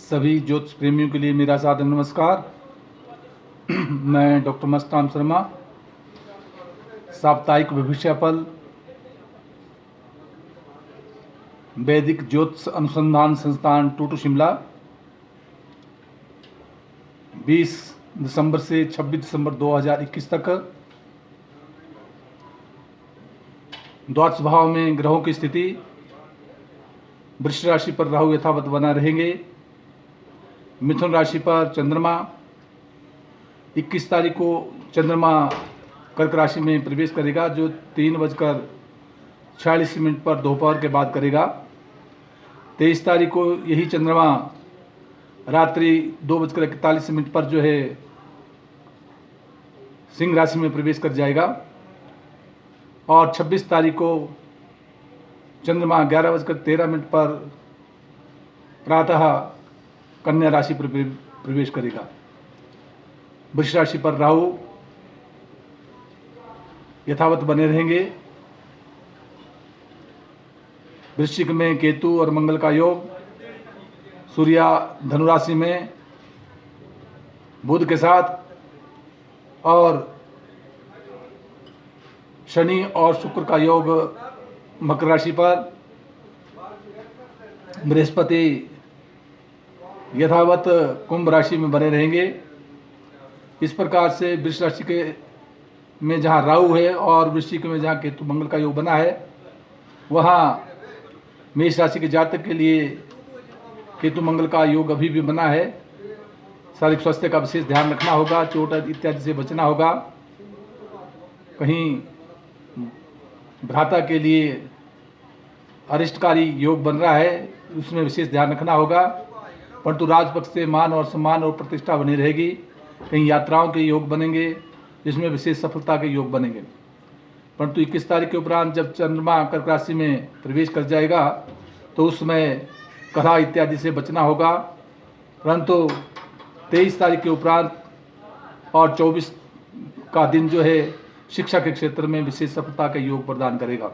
सभी ज्योतिष प्रेमियों के लिए मेरा सादर नमस्कार। मैं डॉक्टर मस्तान शर्मा, साप्ताहिक भविष्यफल, वैदिक ज्योतिष अनुसंधान संस्थान टूटू शिमला, 20 दिसंबर से 26 दिसंबर 2021 तक द्वादश भाव में ग्रहों की स्थिति। वृश्चिक राशि पर राहु यथावत बना रहेंगे। मिथुन राशि पर चंद्रमा 21 तारीख को चंद्रमा कर्क राशि में प्रवेश करेगा, जो 3:46 पर दोपहर के बाद करेगा। 23 तारीख को यही चंद्रमा रात्रि 2:41 पर जो है सिंह राशि में प्रवेश कर जाएगा। और 26 तारीख को चंद्रमा 11:13 पर प्रातः कन्या राशि पर प्रवेश करेगा। वृश्चिक राशि पर राहु यथावत बने रहेंगे। वृश्चिक में केतु और मंगल का योग, सूर्य धनु राशि में बुध के साथ, और शनि और शुक्र का योग मकर राशि पर। बृहस्पति यथावत कुंभ राशि में बने रहेंगे। इस प्रकार से वृश्चिक राशि के में जहाँ राहु है और वृश्चिक में जहाँ केतु मंगल का योग बना है, वहाँ मेष राशि के जातक के लिए केतु मंगल का योग अभी भी बना है। शारीरिक स्वास्थ्य का विशेष ध्यान रखना होगा, चोट इत्यादि से बचना होगा। कहीं भ्राता के लिए अरिष्टकारी योग बन रहा है, उसमें विशेष ध्यान रखना होगा। परंतु राजपक्ष से मान और सम्मान और प्रतिष्ठा बनी रहेगी। कहीं यात्राओं के योग बनेंगे, जिसमें विशेष सफलता के योग बनेंगे। परंतु 21 तारीख के उपरांत जब चंद्रमा कर्क राशि में प्रवेश कर जाएगा, तो उसमें कलह इत्यादि से बचना होगा। परंतु 23 तारीख के उपरांत और 24 का दिन जो है शिक्षा के क्षेत्र में विशेष सफलता के योग प्रदान करेगा।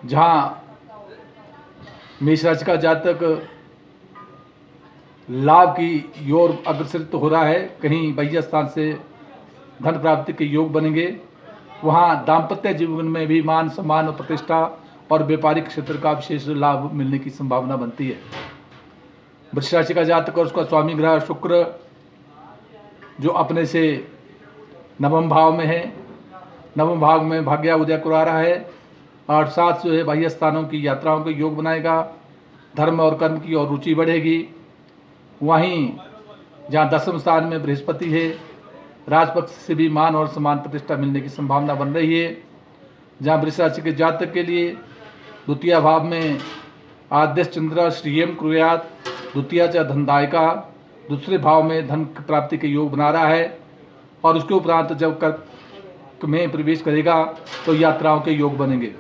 जहाँ मेष राशि का जातक लाभ की ओर अग्रसरित हो रहा है, कहीं बाह्य स्थान से धन प्राप्ति के योग बनेंगे। वहाँ दाम्पत्य जीवन में भी मान सम्मान और प्रतिष्ठा और व्यापारिक क्षेत्र का विशेष लाभ मिलने की संभावना बनती है। वृश्चिक राशि का जातक और उसका स्वामी ग्रह शुक्र, जो अपने से नवम भाव में है, नवम भाव में भाग्य उदय करा रहा है, और साथ जो है बाह्य स्थानों की यात्राओं के योग बनाएगा। धर्म और कर्म की और रुचि बढ़ेगी। वहीं जहाँ दसम स्थान में बृहस्पति है, राजपक्ष से भी मान और सम्मान प्रतिष्ठा मिलने की संभावना बन रही है। जहाँ वृश्चिक राशि के जातक के लिए द्वितीय भाव में आद्य चंद्र श्रियम कुर्यात, द्वितीय च धनदायिका, दूसरे भाव में धन प्राप्ति के योग बना रहा है। और उसके उपरांत जब कर्क में प्रवेश करेगा तो यात्राओं के योग बनेंगे।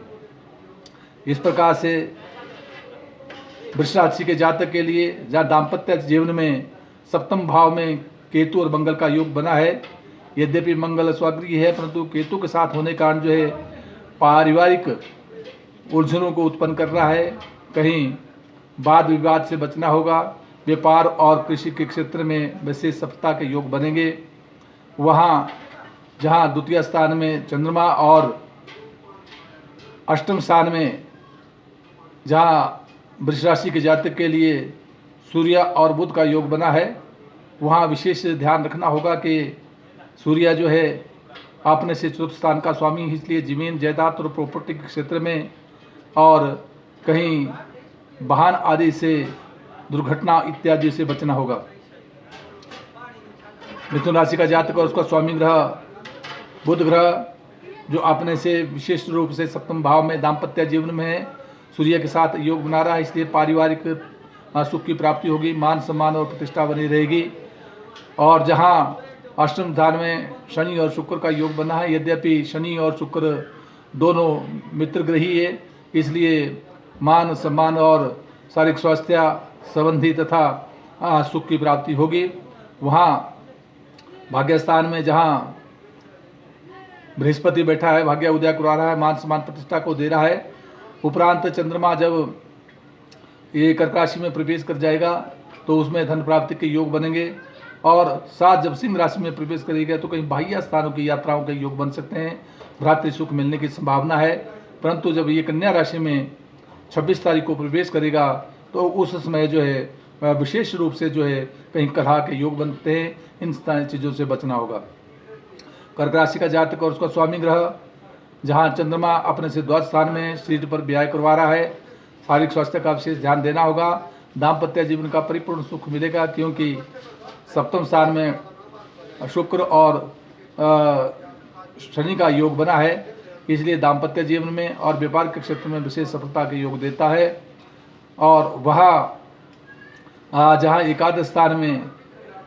इस प्रकार से वृश्चिक राशि के जातक के लिए जहाँ दाम्पत्य जीवन में सप्तम भाव में केतु और मंगल का योग बना है, यद्यपि मंगल स्वगृही है, परंतु केतु के साथ होने के कारण जो है पारिवारिक उलझनों को उत्पन्न कर रहा है। कहीं वाद विवाद से बचना होगा। व्यापार और कृषि के क्षेत्र में विशेष सफलता के योग बनेंगे। वहाँ जहाँ द्वितीय स्थान में चंद्रमा और अष्टम स्थान में जहाँ वृश्चिक राशि के जातक के लिए सूर्य और बुध का योग बना है, वहाँ विशेष ध्यान रखना होगा कि सूर्य जो है अपने से चतुर्थ स्थान का स्वामी, इसलिए जमीन जायदाद और प्रॉपर्टी के क्षेत्र में और कहीं वाहन आदि से दुर्घटना इत्यादि से बचना होगा। मिथुन राशि का जातक और उसका स्वामी ग्रह बुध ग्रह, जो अपने से विशेष रूप से सप्तम भाव में दाम्पत्य जीवन में है, सूर्य के साथ योग बना रहा है, इसलिए पारिवारिक सुख की प्राप्ति होगी, मान सम्मान और प्रतिष्ठा बनी रहेगी। और जहाँ अष्टम स्थान में शनि और शुक्र का योग बना है, यद्यपि शनि और शुक्र दोनों मित्र ग्रही है, इसलिए मान सम्मान और शारीरिक स्वास्थ्य संबंधी तथा सुख की प्राप्ति होगी। वहाँ भाग्य स्थान में जहाँ बृहस्पति बैठा है, भाग्य उदय करा रहा है, मान सम्मान प्रतिष्ठा को दे रहा है। उपरांत चंद्रमा जब ये कर्क राशि में प्रवेश कर जाएगा तो उसमें धन प्राप्ति के योग बनेंगे। और साथ जब सिंह राशि में प्रवेश करेगा तो कहीं बाह्य स्थानों की यात्राओं के योग बन सकते हैं, भ्रातृ सुख मिलने की संभावना है। परंतु जब ये कन्या राशि में 26 तारीख को प्रवेश करेगा तो उस समय जो है विशेष रूप से जो है कहीं कलह के योग बनते हैं, इन सारी चीज़ों से बचना होगा। कर्क राशि का जातक और उसका स्वामी ग्रह जहाँ चंद्रमा अपने से द्वादश स्थान में शरीर पर व्यय करवा रहा है, शारीरिक स्वास्थ्य का विशेष ध्यान देना होगा। दाम्पत्य जीवन का परिपूर्ण सुख मिलेगा क्योंकि सप्तम स्थान में शुक्र और शनि का योग बना है, इसलिए दाम्पत्य जीवन में और व्यापार के क्षेत्र में विशेष सफलता के योग देता है। और वह जहाँ एकादश स्थान में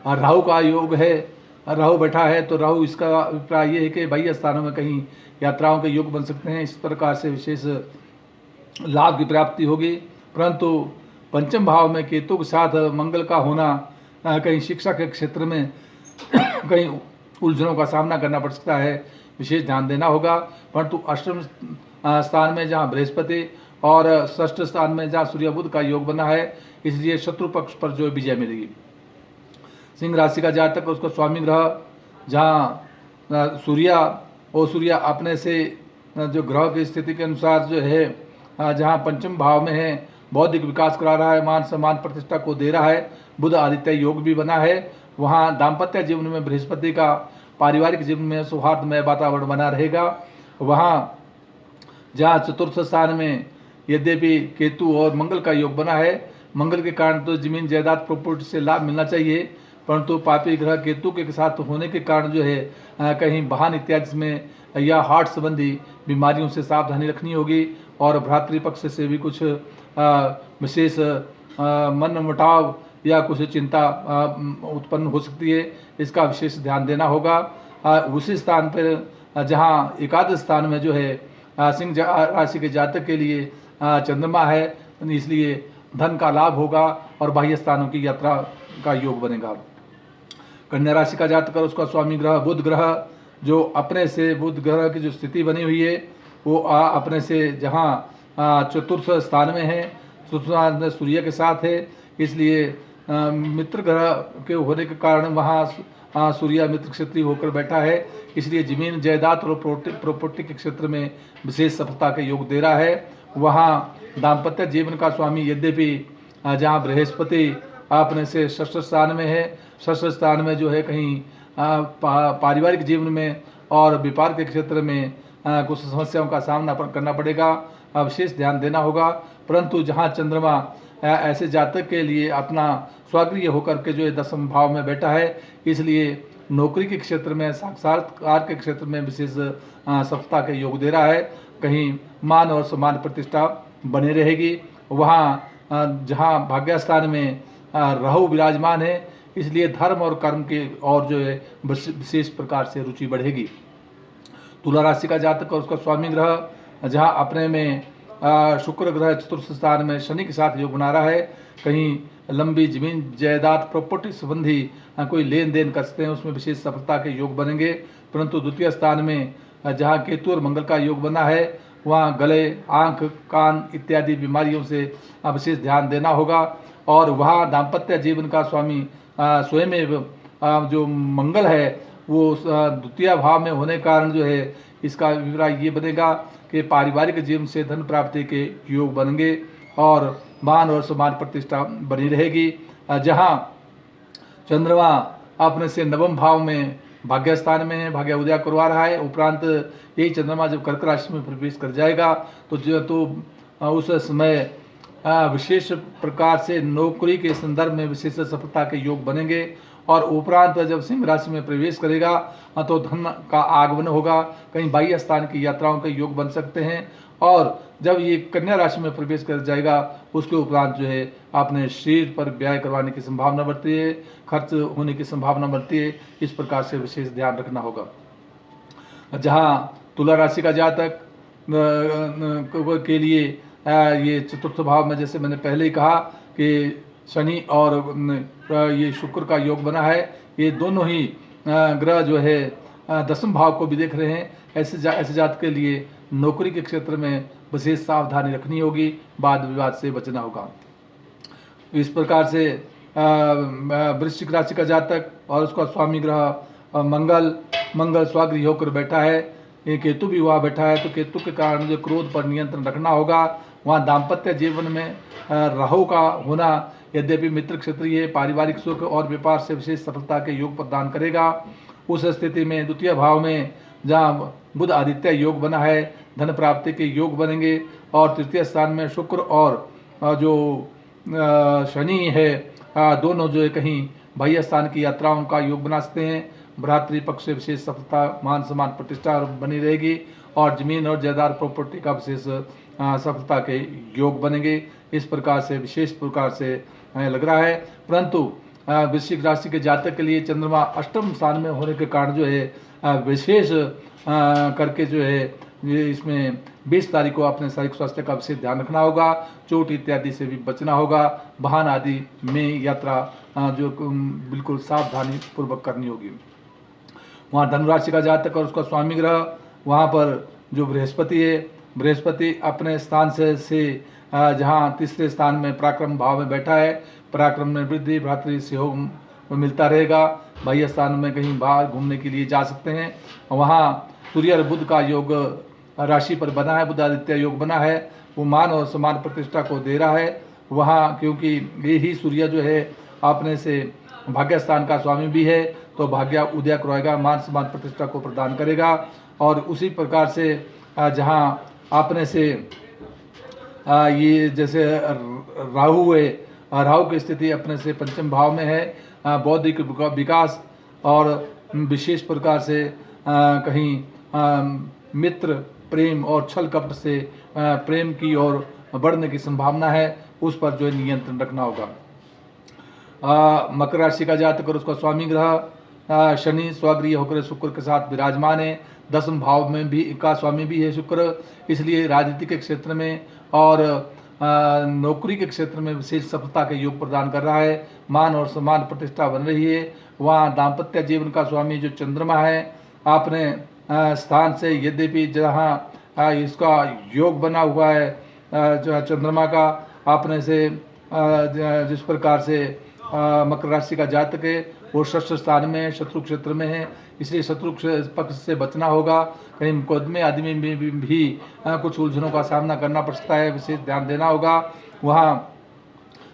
राहु का योग है, राहु बैठा है, तो राहु इसका अभिप्राय ये है कि बाह्य स्थानों में कहीं यात्राओं के योग बन सकते हैं। इस प्रकार से विशेष लाभ की प्राप्ति होगी। परंतु पंचम भाव में केतु के साथ मंगल का होना कहीं शिक्षा के क्षेत्र में कहीं उलझनों का सामना करना पड़ सकता है, विशेष ध्यान देना होगा। परंतु अष्टम स्थान में जहाँ बृहस्पति और षष्ठ स्थान में जहाँ सूर्य बुध का योग बना है, इसलिए शत्रु पक्ष पर जो विजय मिलेगी। सिंह राशि का जातक उसका स्वामी ग्रह जहाँ सूर्य अपने से जो ग्रह की स्थिति के अनुसार जो है जहाँ पंचम भाव में है, बौद्धिक विकास करा रहा है, मान सम्मान प्रतिष्ठा को दे रहा है। बुध आदित्य योग भी बना है। वहाँ दाम्पत्य जीवन में बृहस्पति का, पारिवारिक जीवन में सौहार्दमय वातावरण बना रहेगा। वहाँ जहाँ चतुर्थ स्थान में यद्यपि केतु और मंगल का योग बना है, मंगल के कारण तो जमीन जायदाद प्रॉपर्टी से लाभ मिलना चाहिए, परंतु पापी ग्रह केतु के साथ होने के कारण जो है कहीं वाहन इत्यादि में या हार्ट संबंधी बीमारियों से सावधानी रखनी होगी। और भ्रातृपक्ष से भी कुछ विशेष मन मुटाव या कुछ चिंता उत्पन्न हो सकती है, इसका विशेष ध्यान देना होगा। उसी स्थान पर जहाँ एकादश स्थान में जो है सिंह राशि के जातक के लिए चंद्रमा है, इसलिए धन का लाभ होगा और बाह्य स्थानों की यात्रा का योग बनेगा। कन्या राशि का जातक और उसका स्वामी ग्रह बुध ग्रह जो अपने से बुध ग्रह की जो स्थिति बनी हुई है वो अपने से जहाँ चतुर्थ स्थान में है, चतुर्थ स्थान में सूर्य के साथ है, इसलिए मित्र ग्रह के होने के कारण वहाँ सूर्य मित्र क्षेत्रीय होकर बैठा है, इसलिए जमीन जायदाद और प्रॉपर्टी के क्षेत्र में विशेष सफलता के योग दे रहा है। वहाँ दाम्पत्य जीवन का स्वामी यद्यपि जहाँ बृहस्पति अपने से षष्ठ स्थान में है, षष्ठ स्थान में जो है कहीं पारिवारिक जीवन में और व्यापार के क्षेत्र में कुछ समस्याओं का सामना करना पड़ेगा, विशेष ध्यान देना होगा। परंतु जहाँ चंद्रमा ऐसे जातक के लिए अपना स्वाग्रीय होकर के जो है दसम भाव में बैठा है, इसलिए नौकरी के क्षेत्र में, साक्षात्कार के क्षेत्र में विशेष सफलता के योग दे रहा है। कहीं मान और सम्मान प्रतिष्ठा बने रहेगी। वहाँ जहाँ भाग्यस्थान में राहु विराजमान है, इसलिए धर्म और कर्म के और जो है विशेष प्रकार से रुचि बढ़ेगी। तुला राशि का जातक और उसका स्वामी ग्रह जहाँ अपने में शुक्र ग्रह चतुर्थ स्थान में शनि के साथ योग बना रहा है, कहीं लंबी जमीन जायदाद प्रॉपर्टी संबंधी कोई लेन देन कर सकते हैं, उसमें विशेष सफलता के योग बनेंगे। परंतु द्वितीय स्थान में जहाँ केतु और मंगल का योग बना है, वहाँ गले, आँख, कान इत्यादि बीमारियों से विशेष ध्यान देना होगा। और वहाँ दाम्पत्य जीवन का स्वामी स्वयं जो मंगल है वो द्वितीय भाव में होने के कारण जो है इसका अभिप्राय ये बनेगा कि पारिवारिक जीवन से धन प्राप्ति के योग बनेंगे और मान और सम्मान प्रतिष्ठा बनी रहेगी। जहाँ चंद्रमा अपने से नवम भाव में भाग्य स्थान में है, भाग्य उदय करवा रहा है। उपरांत यही चंद्रमा जब कर्क राशि में प्रवेश कर जाएगा तो उस समय विशेष प्रकार से नौकरी के संदर्भ में विशेष सफलता के योग बनेंगे। और उपरांत जब सिंह राशि में प्रवेश करेगा तो धन का आगमन होगा, कहीं बाह्य स्थान की यात्राओं के योग बन सकते हैं। और जब ये कन्या राशि में प्रवेश कर जाएगा उसके उपरांत जो है अपने शरीर पर व्यय करवाने की संभावना बढ़ती है, खर्च होने की संभावना बढ़ती है। इस प्रकार से विशेष ध्यान रखना होगा। जहाँ तुला राशि का जातक के लिए ये चतुर्थ भाव में जैसे मैंने पहले ही कहा कि शनि और ये शुक्र का योग बना है, ये दोनों ही ग्रह जो है दसम भाव को भी देख रहे हैं। ऐसे जात के लिए नौकरी के क्षेत्र में विशेष सावधानी रखनी होगी, वाद विवाद से बचना होगा। इस प्रकार से वृश्चिक राशि का जातक और उसका स्वामी ग्रह मंगल स्वागृह होकर बैठा है, ये केतु भी वहाँ बैठा है, तो केतु के कारण जो क्रोध पर नियंत्रण रखना होगा। वहाँ दाम्पत्य जीवन में राहु का होना यद्यपि मित्र क्षेत्रीय पारिवारिक सुख और व्यापार से विशेष सफलता के योग प्रदान करेगा। उस स्थिति में द्वितीय भाव में जहाँ बुध आदित्य योग बना है, धन प्राप्ति के योग बनेंगे, और तृतीय स्थान में शुक्र और जो शनि है, दोनों जो है कहीं बाह्य स्थान की यात्राओं का योग बना सकते हैं। भ्रातृ पक्ष से विशेष सफलता, मान सम्मान प्रतिष्ठा बनी रहेगी, और जमीन और जायदाद प्रॉपर्टी का विशेष सफलता के योग बनेंगे। इस प्रकार से विशेष प्रकार से लग रहा है। परंतु वृश्चिक राशि के जातक के लिए चंद्रमा अष्टम स्थान में होने के कारण जो है विशेष करके जो है ये इसमें 20 तारीख को अपने शारीरिक स्वास्थ्य का विशेष ध्यान रखना होगा। चोट इत्यादि से भी बचना होगा। वाहन आदि में यात्रा जो बिल्कुल सावधानी पूर्वक करनी होगी। वहाँ धनुराशि का जातक और उसका स्वामी ग्रह वहाँ पर जो बृहस्पति है, बृहस्पति अपने स्थान से जहाँ तीसरे स्थान में पराक्रम भाव में बैठा है, पराक्रम में वृद्धि, भ्रातृ सहयोग मिलता रहेगा। बाह्य स्थान में कहीं बाहर घूमने के लिए जा सकते हैं। वहाँ सूर्य और बुध का योग राशि पर बना है, बुध आदित्य योग बना है, वो मान और सम्मान प्रतिष्ठा को दे रहा है। वहाँ क्योंकि ये ही सूर्य जो है अपने से भाग्य स्थान का स्वामी भी है, तो भाग्य उदय कराएगा, मान सम्मान प्रतिष्ठा को प्रदान करेगा। और उसी प्रकार से जहाँ आपने से ये जैसे राहु है, राहु की स्थिति अपने से पंचम भाव में है, बौद्धिक विकास और विशेष प्रकार से कहीं मित्र प्रेम और छल कपट से प्रेम की ओर बढ़ने की संभावना है, उस पर जो है नियंत्रण रखना होगा। मकर राशि का जातक और उसका स्वामी ग्रह शनि स्वगृह होकर शुक्र के साथ विराजमान है। 10वें भाव में भी का स्वामी भी है शुक्र, इसलिए राजनीति के क्षेत्र में और नौकरी के क्षेत्र में विशेष सफलता के योग प्रदान कर रहा है। मान और सम्मान प्रतिष्ठा बन रही है। वहाँ दाम्पत्य जीवन का स्वामी जो चंद्रमा है, आपने स्थान से यद्यपि जहाँ इसका योग बना हुआ है जो चंद्रमा का, आपने से जिस प्रकार से मकर राशि का जातक है वो षष्ठ स्थान में शत्रु क्षेत्र में है, इसलिए शत्रु पक्ष से बचना होगा। कहीं मुकदमे आदि में भी कुछ उलझनों का सामना करना पड़ सकता है, विशेष ध्यान देना होगा। वहाँ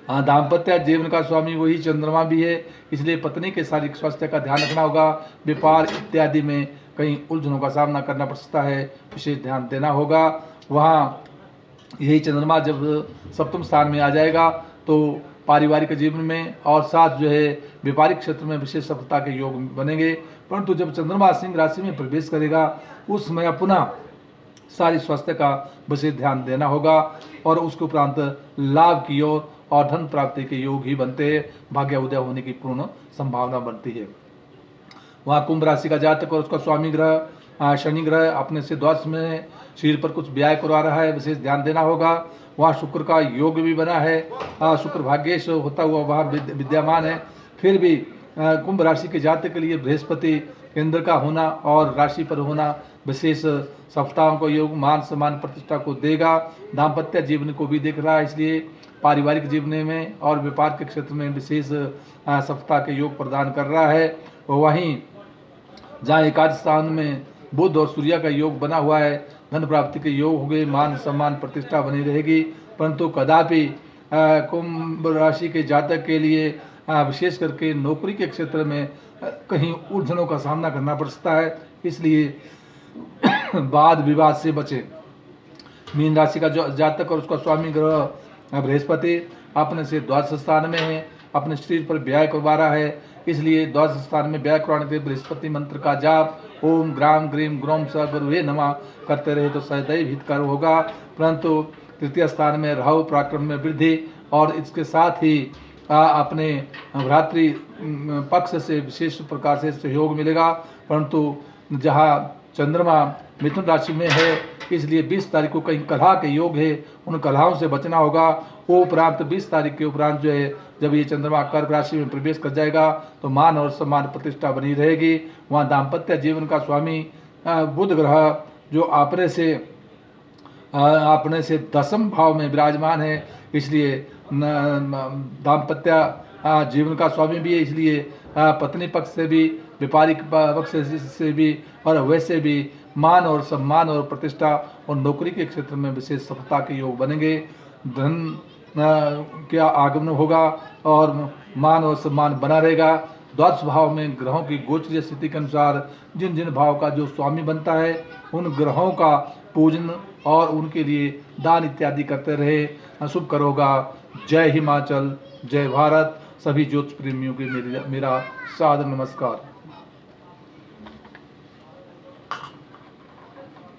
दाम्पत्य जीवन का स्वामी वही चंद्रमा भी है, इसलिए पत्नी के शारीरिक स्वास्थ्य का ध्यान रखना होगा। व्यापार इत्यादि में कहीं उलझनों का सामना करना पड़ सकता है, विशेष ध्यान देना होगा। वहाँ यही चंद्रमा जब सप्तम स्थान में आ जाएगा तो पारिवारिक जीवन में और साथ जो है व्यापारिक क्षेत्र में विशेष सफलता के योग बनेंगे। परंतु जब चंद्रमा सिंह राशि में प्रवेश करेगा उस समय पुनः शारीरिक स्वास्थ्य का विशेष ध्यान देना होगा, और उसके उपरांत लाभ की ओर और धन प्राप्ति के योग ही बनते हैं, भाग्य उदय होने की पूर्ण संभावना बनती है। वहाँ कुंभ राशि का जातक और उसका स्वामी ग्रह शनि ग्रह अपने से द्वादश में शरीर पर कुछ व्यय करवा रहा है, विशेष ध्यान देना होगा। वहाँ शुक्र का योग भी बना है, शुक्र भाग्येश होता हुआ वहाँ विद्यमान है। फिर भी कुंभ राशि के जातक के लिए बृहस्पति केंद्र का होना और राशि पर होना विशेष सफलताओं को योग, मान सम्मान प्रतिष्ठा को देगा। दाम्पत्य जीवन को भी देख रहा है, इसलिए पारिवारिक जीवन में और व्यापार के क्षेत्र में विशेष सफलता के योग प्रदान कर रहा है। वहीं जहाँ एकादश स्थान में बुध और सूर्य का योग बना हुआ है, धन प्राप्ति के योग होंगे, मान सम्मान प्रतिष्ठा बनी रहेगी। परंतु कदापि कुंभ राशि के जातक के लिए विशेष करके नौकरी के क्षेत्र में कहीं उलझनों का सामना करना पड़ सकता है, इसलिए वाद विवाद से बचें। मीन राशि का जातक और उसका स्वामी ग्रह बृहस्पति अपने से द्वादश स्थान में है, अपने शरीर पर व्यय करवा रहा है, इसलिए द्वादश स्थान में व्यय करवाने के बृहस्पति मंत्र का जाप ओम ग्राम ग्रीम ग्रोम स गुरुवे नमः करते रहे तो सदैव हितकर होगा। परंतु तृतीय स्थान में राहु पराक्रम में वृद्धि और इसके साथ ही अपने भ्रातृ पक्ष से विशेष प्रकार से सहयोग मिलेगा। परंतु जहाँ चंद्रमा मिथुन राशि में है, इसलिए 20 तारीख को कहीं कलह के योग है, उन कलहों से बचना होगा। वो उपरांत 20 तारीख के उपरांत जो है जब ये चंद्रमा कर्क राशि में प्रवेश कर जाएगा तो मान और सम्मान प्रतिष्ठा बनी रहेगी। वहाँ दाम्पत्य जीवन का स्वामी बुध ग्रह जो आपने से अपने से 10वें भाव में विराजमान है, इसलिए दाम्पत्य जीवन का स्वामी भी है, इसलिए पत्नी पक्ष से भी, व्यापारिक पक्ष से भी और वैसे भी मान और सम्मान और प्रतिष्ठा और नौकरी के क्षेत्र में विशेष सफलता के योग बनेंगे। धन का आगमन होगा और मान और सम्मान बना रहेगा। द्वादश भाव में ग्रहों की गोचरीय स्थिति के अनुसार जिन जिन भाव का जो स्वामी बनता है उन ग्रहों का पूजन और उनके लिए दान इत्यादि करते रहे, शुभ करोगा। जय हिमाचल, जय भारत। सभी ज्योतिष प्रेमियों के मेरा सादर नमस्कार।